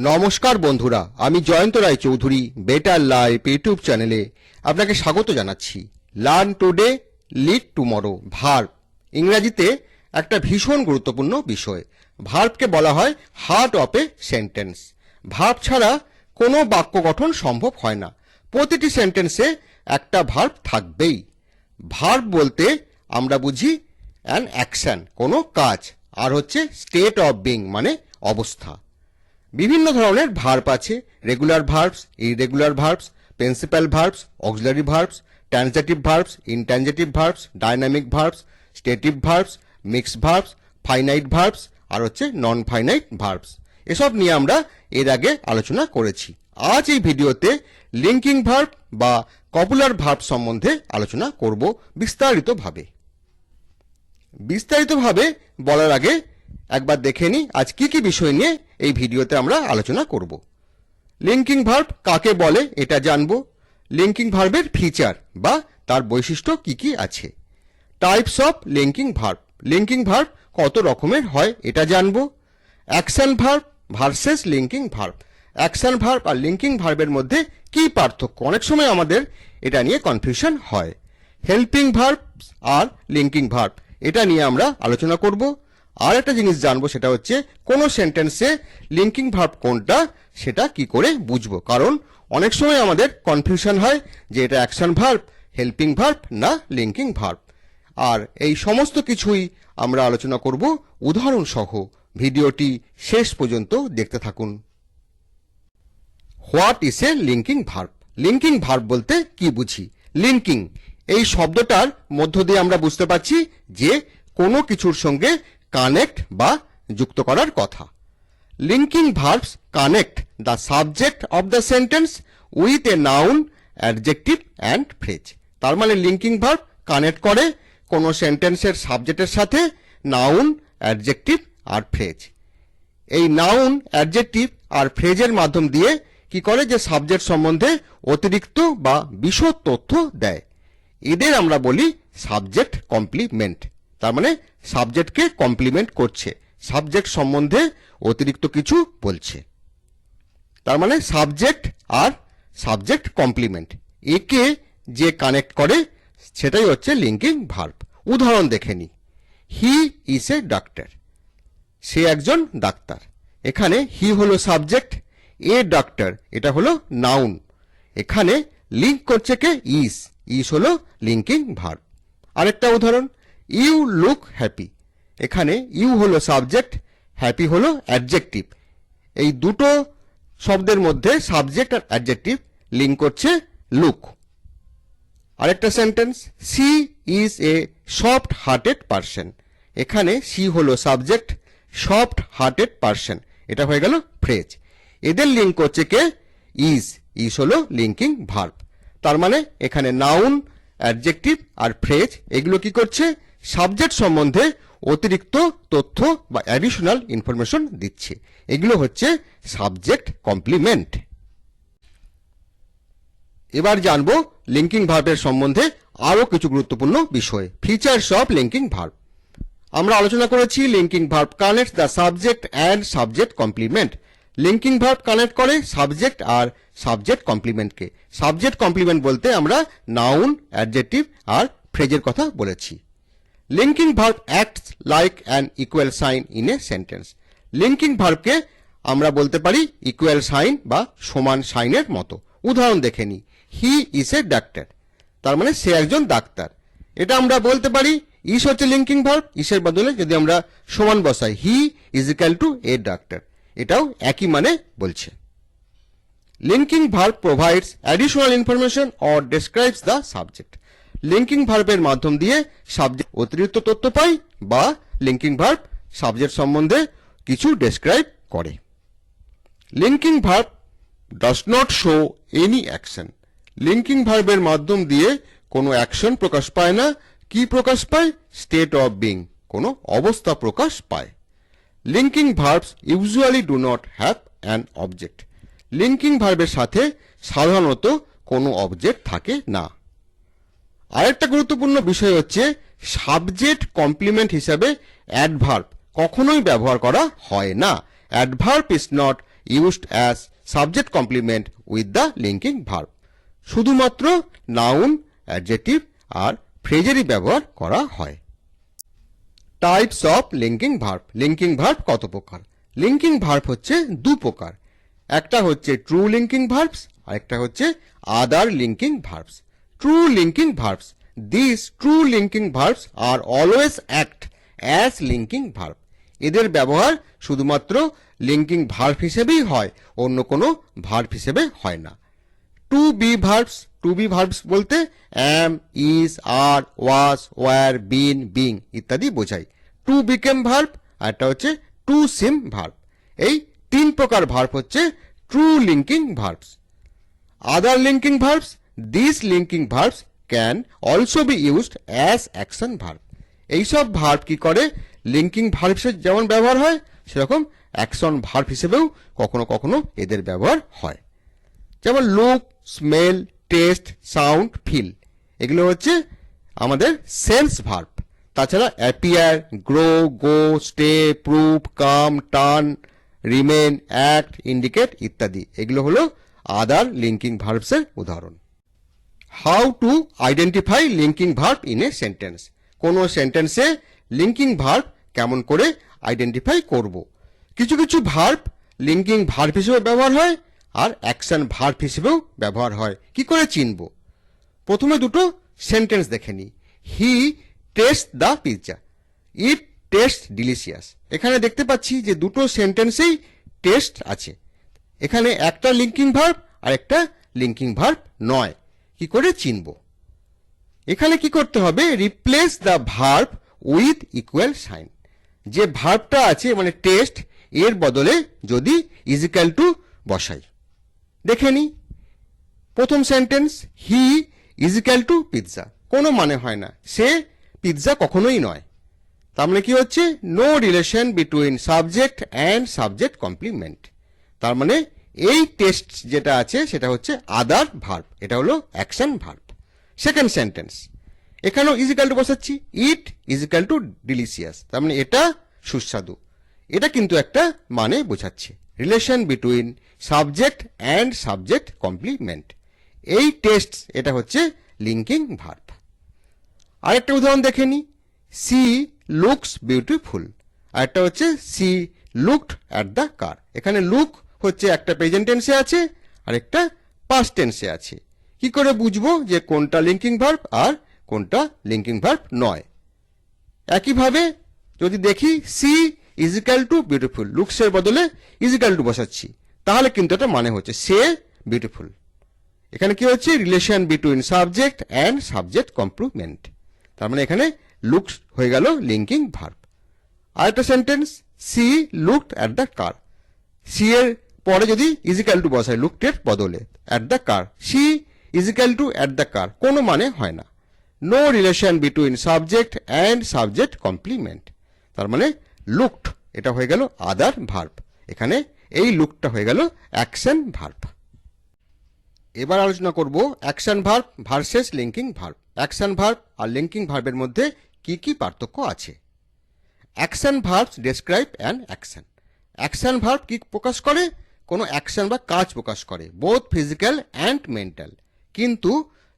নমস্কার বন্ধুরা, আমি জয়ন্ত রায় চৌধুরী বেটার লাইফ ইউটিউব চ্যানেলে আপনাকে স্বাগত জানাচ্ছি। Learn today lead tomorrow verb ইংরেজিতে একটা ভীষণ গুরুত্বপূর্ণ বিষয়। ভার্বকে বলা হয় heart of a sentence. Verb ছাড়া কোনো বাক্য গঠন সম্ভব হয় না। প্রতিটি সেন্টেন্সে একটা ভার্ব থাকবেই। ভার্ব বলতে আমরা বুঝি অ্যান অ্যাকশন, কোনো কাজ, আর হচ্ছে স্টেট অফ বিং মানে অবস্থা। বিভিন্ন ধরনের ভার্ব আছে, regular verbs, irregular verbs, principal verbs, auxiliary verbs, transitive verbs, intransitive verbs, dynamic verbs, stative verbs, mixed verbs, finite verbs আর হচ্ছে নন ফাইনাইট ভার্বস। এসব নিয়ে আমরা এর আগে আলোচনা করেছি। আজ এই ভিডিওতে লিঙ্কিং ভার্ব বা কপুলার ভার্ব সম্বন্ধে আলোচনা করব বিস্তারিতভাবে বলার আগে একবার দেখে নিই আজ কি কি বিষয় নিয়ে এই ভিডিওতে আমরা আলোচনা করব। লিঙ্কিং ভার্ব কাকে বলে এটা জানব। লিঙ্কিং ভার্বের ফিচার বা তার বৈশিষ্ট্য কি কি আছে। Types of linking verb, linking verb কত রকমের হয় এটা জানব। Action verb versus linking verb, action verb আর লিঙ্কিং ভার্বের মধ্যে কি পার্থক্য, অনেক সময় আমাদের এটা নিয়ে কনফিউশন হয়। হেল্পিং ভার্ব আর লিঙ্কিং ভার্ব এটা নিয়ে আমরা আলোচনা করব। আর একটা জিনিস জানবো, সেটা হচ্ছে কোনো সেন্টেন্সে লিঙ্কিং ভার্ব কোনটা সেটা কি করে বুঝবো, কারণ অনেক সময় আমাদের কনফিউশন হয় যে এটা অ্যাকশন ভার্ব, হেল্পিং ভার্ব না লিঙ্কিং ভার্ব। আর এই সমস্ত কিছুই আমরা আলোচনা করব উদাহরণ সহ। ভিডিওটি শেষ পর্যন্ত দেখতে থাকুন। What is a linking verb? Linking verb বলতে কি বুঝি? লিঙ্কিং এই শব্দটার মধ্য দিয়ে আমরা বুঝতে পারছি যে কোনো কিছুর সঙ্গে কানেক্ট বা যুক্ত করার কথা। Linking verbs connect the subject of the sentence with a noun, adjective and phrase. তার মানে লিঙ্কিং ভার্ব কানেক্ট করে কোনো সেন্টেন্সের সাবজেক্টের সাথে নাউন, অ্যাডজেক্টিভ আর ফ্রেজ। এই নাউন, অ্যাডজেক্টিভ আর ফ্রেজের মাধ্যম দিয়ে কি করে, যে সাবজেক্ট সম্বন্ধে অতিরিক্ত বা বিশদ তথ্য দেয়। এদের আমরা বলি সাবজেক্ট কমপ্লিমেন্ট। তার মানে সাবজেক্টকে কমপ্লিমেন্ট করছে, সাবজেক্ট সম্বন্ধে অতিরিক্ত কিছু বলছে। তার মানে সাবজেক্ট আর সাবজেক্ট কমপ্লিমেন্ট, একে যে কানেক্ট করে সেটাই হচ্ছে লিঙ্কিং ভার্ব। উদাহরণ দেখে নি। হি ইজ এ ডাক্তার, সে একজন ডাক্তার। এখানে হি হলো সাবজেক্ট, এ ডাক্তার এটা হলো নাউন। এখানে লিঙ্ক করছে কে? ইজ। ইজ হলো লিঙ্কিং ভার্ব। আরেকটা উদাহরণ, ইউ লুক হ্যাপি। এখানে ইউ হলো সাবজেক্ট, হ্যাপি হলো অ্যাডজেক্টিভ। এই দুটো শব্দের মধ্যে সাবজেক্ট আর অ্যাডজেক্টিভ লিঙ্ক করছে লুক। আরেকটা sentence, she is a soft hearted person. এখানে সি হলো সাবজেক্ট, সফট হার্টেড পারসন এটা হয়ে গেল ফ্রেজ। এদের লিঙ্ক করছে কে? ইজ। ইজ হলো লিঙ্কিং ভার্ব। তার মানে এখানে নাউন, অ্যাডজেক্টিভ আর ফ্রেজ এগুলো কি করছে, সাবজেক্ট সম্বন্ধে অতিরিক্ত তথ্য বা অ্যাডিশনাল ইনফরমেশন দিচ্ছে। এগুলো হচ্ছে সাবজেক্ট কমপ্লিমেন্ট। এবার জানবো লিঙ্কিং ভার্বের সম্বন্ধে আরো কিছু গুরুত্বপূর্ণ বিষয়। Features of linking verb. আমরা আলোচনা করেছি linking verb connect the subject and subject complement. Linking verb connect করে সাবজেক্ট আর সাবজেক্ট কমপ্লিমেন্টকে। সাবজেক্ট কমপ্লিমেন্ট বলতে আমরা নাউন, অ্যাডজেক্টিভ আর ফ্রেজের কথা বলেছি। Linking verb acts like an equal sign in a sentence. Linking ভার্বকে আমরা বলতে পারি ইকুয়াল সাইন বা সমান সাইনের মতো। উদাহরণ দেখে নি। হি ইজ এ ডাক্তার, তার মানে সে একজন ডাক্তার। এটা আমরা বলতে পারি ইজ হচ্ছে লিঙ্কিং ভার্ব, ইসের বদলে যদি আমরা সমান বসাই, he is equal to A doctor, এটাও একই মানে বলছে। Linking verb provides additional information or describes the subject. Linking ভার্বের মাধ্যম দিয়ে সাবজেক্ট অতিরিক্ত তথ্য পাই বা লিঙ্কিং ভার্ব সাবজেক্ট সম্বন্ধে কিছু ডেসক্রাইব করে। Linking verb does not show any action. Linking ভার্বের মাধ্যম দিয়ে কোনো অ্যাকশন প্রকাশ পায় না। কি প্রকাশ পায়? স্টেট অফ বিং, কোনো অবস্থা প্রকাশ পায়। Linking verbs usually do not have an object. Linking ভার্বের সাথে সাধারণত কোনো অবজেক্ট থাকে না। আরেকটা গুরুত্বপূর্ণ বিষয় হচ্ছে সাবজেক্ট কমপ্লিমেন্ট হিসাবে অ্যাডভার্ব কখনোই ব্যবহার করা হয় না। Adverb is not used as subject complement with the linking verb. শুধুমাত্র নাউন, অ্যাডজেক্টিভ আর ফ্রেজেরই ব্যবহার করা হয়। Types of linking verb. Linking verb কত প্রকার? লিঙ্কিং ভার্ব হচ্ছে দু প্রকার। একটা হচ্ছে ট্রু লিঙ্কিং ভার্বস আর একটা হচ্ছে other linking verbs. True linking verbs, this true linking verbs are always act as linking verb. এদের ব্যবহার শুধুমাত্র লিঙ্কিং ভার্ব হিসেবেই হয়, অন্য কোনো ভার্ব হিসেবে হয় না। To be verbs, to be verbs বলতে am, is, are, was, were, been, being ইত্যাদি বোঝায়। টু বিকেম ভার্ব আর একটা হচ্ছে টু সিম ভার্ব। এই তিন প্রকার ভার্ব হচ্ছে true linking verbs. Other linking verbs, this linking verbs can also be used as action verb. এইসব ভার্ব কি করে? লিঙ্কিং ভার্ব হিসেবে যেমন ব্যবহার হয় সেরকম অ্যাকশন ভার্ব হিসেবেও কখনো কখনো এদের ব্যবহার হয়। যেমন look, smell, taste, sound, feel এগুলো হচ্ছে আমাদের সেন্স ভার্ব। তাছাড়া appear, grow, go, stay, prove, come, turn, remain, act, indicate ইত্যাদি এগুলো হলো আদার লিঙ্কিং ভার্বসের উদাহরণ। How to identify linking verb in a sentence. কোনো সেন্টেন্সে লিঙ্কিং ভার্ব কেমন করে আইডেন্টিফাই করব? কিছু কিছু ভার্ব লিঙ্কিং ভার্ব হিসেবে ব্যবহার হয় আর অ্যাকশন ভার্ব হিসেবেও ব্যবহার হয়। কি করে চিনব? প্রথমে দুটো সেন্টেন্স দেখে নিই। He taste the pizza, it taste delicious. এখানে দেখতে পাচ্ছি যে দুটো সেন্টেন্সেই টেস্ট আছে। এখানে একটা লিঙ্কিং ভার্ব আর একটা লিঙ্কিং ভার্ব নয়। কি করে চিনব? এখানে কি করতে হবে? Replace the verb with equal sign. যে ভার্বটা আছে মানে টেস্ট, এর বদলে যদি ইজিক্যাল টু বসাই। দেখে নি প্রথম সেন্টেন্স, হি ইজিক্যাল টু পিৎজা, কোনো মানে হয় না, সে পিৎজা কখনোই নয়। তার মানে কি হচ্ছে? No relation between subject and subject complement. তার মানে এই টেস্ট যেটা আছে সেটা হচ্ছে আদার ভার্ব, এটা হলো অ্যাকশন ভার্ব। সেকেন্ড সেন্টেন্স, এখানেও ইজিক্যাল টু বসাচ্ছি, ইট ইজিক্যাল টু ডিলিশিয়াস, তার মানে এটা সুস্বাদু। এটা কিন্তু একটা মানে বোঝাচ্ছে, relation between subject and subject complement. এই টেস্ট এটা হচ্ছে লিঙ্কিং ভার্ব। আরেকটা উদাহরণ দেখে নি, সি লুকস বিউটিফুল, আরেকটা হচ্ছে she looked at the car. এখানে লুক হচ্ছে একটা প্রেজেন্ট টেন্সে আছে আর একটা পাস্ট টেন্সে আছে। কি করে বুঝবো যে কোনটা লিঙ্কিং ভার্ব আর কোনটা লিঙ্কিং ভার্ব নয়? একইভাবে যদি দেখি সি ইজিক্যাল টু বিউটিফুল, লুকসের বদলে ইজিক্যাল টু বসাচ্ছি, তাহলে কিন্তু এটা মানে হচ্ছে সে বিউটিফুল। এখানে কি হচ্ছে? Relation between subject and subject complement. তার মানে এখানে লুকস হয়ে গেল লিঙ্কিং ভার্ব। আরেকটা sentence, she looked at the car, she এর পরে যদি ইজিক্যাল টু বসায় লুকড এর বদলে at the car, she is equal to at the car, কোনো মানে হয় না। No relation between subject and subject complement. তার মানে লুকড এটা হয়ে গেল আদার ভার্ব, এখানে এই লুকটা হয়ে গেল অ্যাকশন ভার্ব। এবার আলোচনা করব action verb versus linking verb. Action verb আর লিঙ্কিং ভার্বের মধ্যে কি কি পার্থক্য আছে? Action verbs describe an action. Action verb কি প্রকাশ করে? কোনো অ্যাকশন বা কাজ প্রকাশ করে, বোথ ফিজিক্যাল অ্যান্ড মেন্টাল। কিন্তু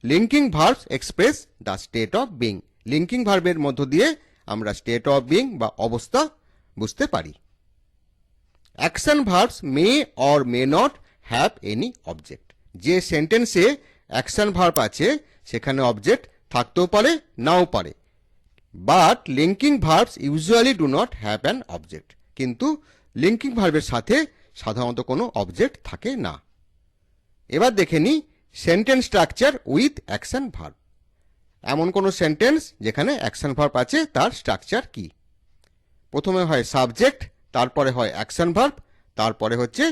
linking verbs express the state of being. Linking ভার্বের মধ্য দিয়ে আমরা স্টেট অফ বিং বা অবস্থা বুঝতে পারি। Action verbs May or may not have any object. যে সেন্টেন্সে অ্যাকশন ভার্ব আছে সেখানে অবজেক্ট থাকতেও পারে, নাও পারে। But linking verbs usually do not have an object. কিন্তু লিঙ্কিং ভার্বের সাথে সাধারণত কোনো অবজেক্ট থাকে না। এবার দেখে নি sentence structure with action verb. এমন কোনো সেন্টেন্স যেখানে অ্যাকশন ভার্ব আছে তার স্ট্রাকচার কি? প্রথমে হয় সাবজেক্ট, তারপরে হয় অ্যাকশন ভার্ব, তারপরে হচ্ছে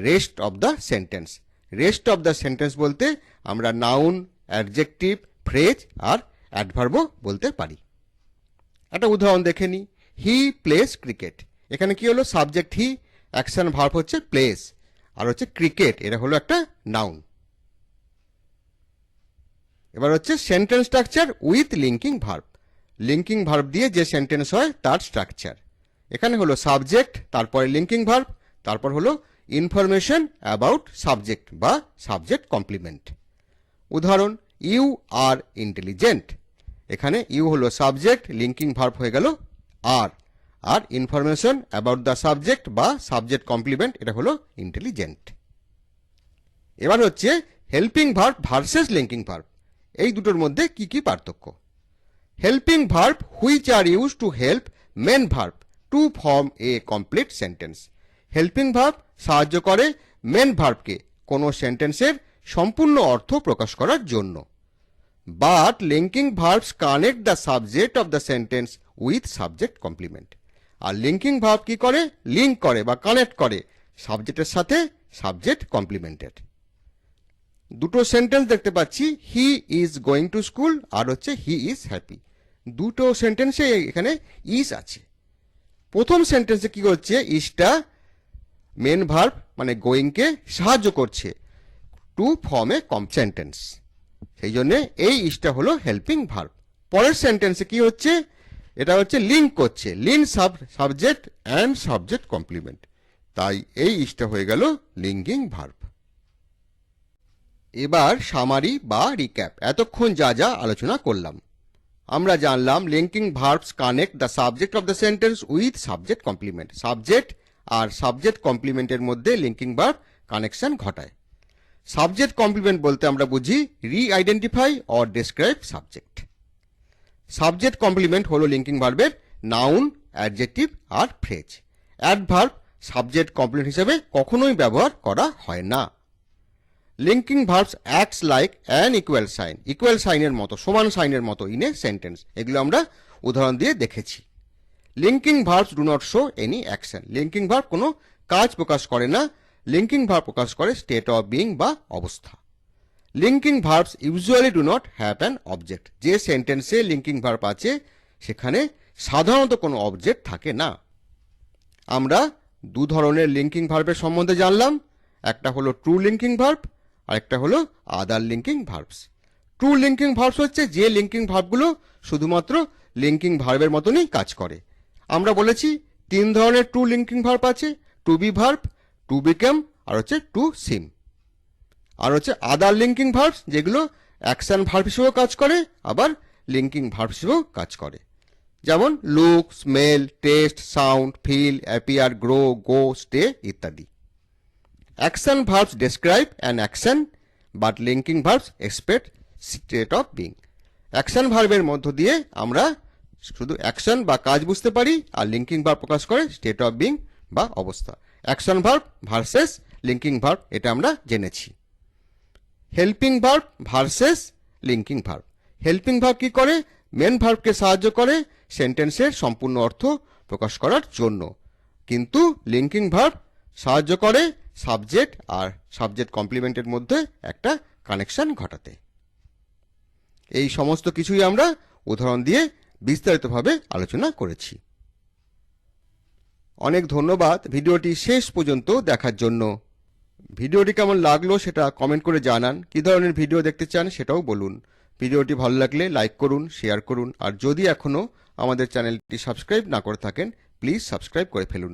rest of the sentence. Rest of the sentence বলতে আমরা নাউন, অ্যাডজেক্টিভ, ফ্রেজ আর অ্যাডভার্বও বলতে পারি। একটা উদাহরণ দেখে নি, হি প্লেস ক্রিকেট। এখানে কি হলো? সাবজেক্ট হি, অ্যাকশন ভার্ব হচ্ছে প্লেস, আর হচ্ছে ক্রিকেট, এটা হলো একটা নাউন। এবার হচ্ছে sentence structure with linking verb. Linking verb দিয়ে যে সেন্টেন্স হয় তার স্ট্রাকচার। এখানে হলো সাবজেক্ট, তারপরে লিঙ্কিং ভার্ব, তারপর হলো ইনফরমেশন অ্যাবাউট সাবজেক্ট বা সাবজেক্ট কমপ্লিমেন্ট। উদাহরণ, ইউ আর ইন্টেলিজেন্ট। এখানে ইউ হলো সাবজেক্ট, লিঙ্কিং ভার্ব হয়ে গেল আর, আর ইনফরমেশন অ্যাবাউট দ্য সাবজেক্ট বা সাবজেক্ট কমপ্লিমেন্ট এটা হলো ইন্টেলিজেন্ট। এবার হচ্ছে helping verb versus linking verb. এই দুটোর মধ্যে কি কি পার্থক্য? Helping verb which are use to help main verb to form a complete sentence. Helping verb সাহায্য করে মেন ভার্বকে কোনো সেন্টেন্সের সম্পূর্ণ অর্থ প্রকাশ করার জন্য। But linking verbs connect the subject of the sentence with subject complement. আর লিঙ্কিং ভার্ব কি করে? লিঙ্ক করে বা কানেক্ট করে সাবজেক্টের সাথে সাবজেক্ট কমপ্লিমেন্টেড। দুটো সেন্টেন্স দেখতে পাচ্ছি, he is going to school আর হচ্ছে হি ইজ হ্যাপি। দুটো সেন্টেন্সে এখানে ইজ আছে। প্রথম সেন্টেন্সে কি হচ্ছে? ইজটা মেন ভার্ব মানে গোয়িংকে সাহায্য করছে টু ফর্ম এ সেন্টেন্স, সেই জন্য এই ইজটা হলো হেল্পিং ভার্ব। পরের সেন্টেন্সে কি হচ্ছে? এটা হচ্ছে লিঙ্ক করছে, link subject and subject complement, তাই এই ইজটা হয়ে গেল লিঙ্কিং ভার্ব। এবার সামারি বা রিক্যাপ। এতক্ষণ যা যা আলোচনা করলাম, আমরা জানলাম linking verbs connect the subject of the sentence with subject complement. Subject আর সাবজেক্ট কমপ্লিমেন্টের মধ্যে লিঙ্কিং ভার্ব কানেকশন ঘটায়। সাবজেক্ট কমপ্লিমেন্ট বলতে আমরা বুঝি reidentify or describe subject. Subject complement হলো লিঙ্কিং ভার্বের নাউন, অ্যাডজেক্টিভ আর ফ্রেজ। অ্যাডভার্ব সাবজেক্ট কমপ্লিমেন্ট হিসেবে কখনোই ব্যবহার করা হয় না। Linking verbs acts like an equal sign, equal সাইনের মতো, সমান সাইনের মতো ইন এ সেন্টেন্স। এগুলো আমরা উদাহরণ দিয়ে দেখেছি। Linking verbs do not show any action. Linking verb কোনো কাজ প্রকাশ করে না। লিঙ্কিং ভার্ব প্রকাশ করে স্টেট অফ বিইং বা অবস্থা। Linking verbs usually do not have an object. যে সেন্টেন্সে লিঙ্কিং ভার্ব আছে সেখানে সাধারণত কোনো অবজেক্ট থাকে না। আমরা দু ধরনের লিঙ্কিং ভার্বের সম্বন্ধে জানলাম, একটা হলো ট্রু লিঙ্কিং ভার্ব আর একটা হলো other linking verbs. True linking verbs হচ্ছে যে লিঙ্কিং ভার্বগুলো শুধুমাত্র লিঙ্কিং ভার্বের মতনই কাজ করে। আমরা বলেছি তিন ধরনের ট্রু লিঙ্কিং ভার্ব আছে, to be verb, to become আর হচ্ছে টু সিম। আর হচ্ছে আদার লিঙ্কিং ভার্বস যেগুলো অ্যাকশন ভার্ব হিসেবেও কাজ করে আবার লিঙ্কিং ভার্ব হিসেবেও কাজ করে, যেমন look, smell, taste, sound, feel, appear, grow, go, stay ইত্যাদি। Action verbs describe an action but linking verbs express state of being. Action ভার্বের মধ্য দিয়ে আমরা শুধু অ্যাকশন বা কাজ বুঝতে পারি, আর লিঙ্কিং ভার্ব প্রকাশ করে স্টেট অফ বিং বা অবস্থা। Action verb versus linking verb এটা আমরা জেনেছি। Helping verb versus linking verb. Helping verb কি করে? মেন ভার্বকে সাহায্য করে সেন্টেন্সের সম্পূর্ণ অর্থ প্রকাশ করার জন্য, কিন্তু লিঙ্কিং ভার্ব সাহায্য করে সাবজেক্ট আর সাবজেক্ট কমপ্লিমেন্টের মধ্যে একটা কানেকশন ঘটাতে। এই সমস্ত কিছুই আমরা উদাহরণ দিয়ে বিস্তারিতভাবে আলোচনা করেছি। অনেক ধন্যবাদ ভিডিওটি শেষ পর্যন্ত দেখার জন্য। ভিডিওটি কেমন লাগলো সেটা কমেন্ট করে জানান। কী ধরনের ভিডিও দেখতে চান সেটাও বলুন। ভিডিওটি ভালো লাগলে লাইক করুন, শেয়ার করুন, আর যদি এখনও আমাদের চ্যানেলটি সাবস্ক্রাইব না করে থাকেন প্লিজ সাবস্ক্রাইব করে ফেলুন।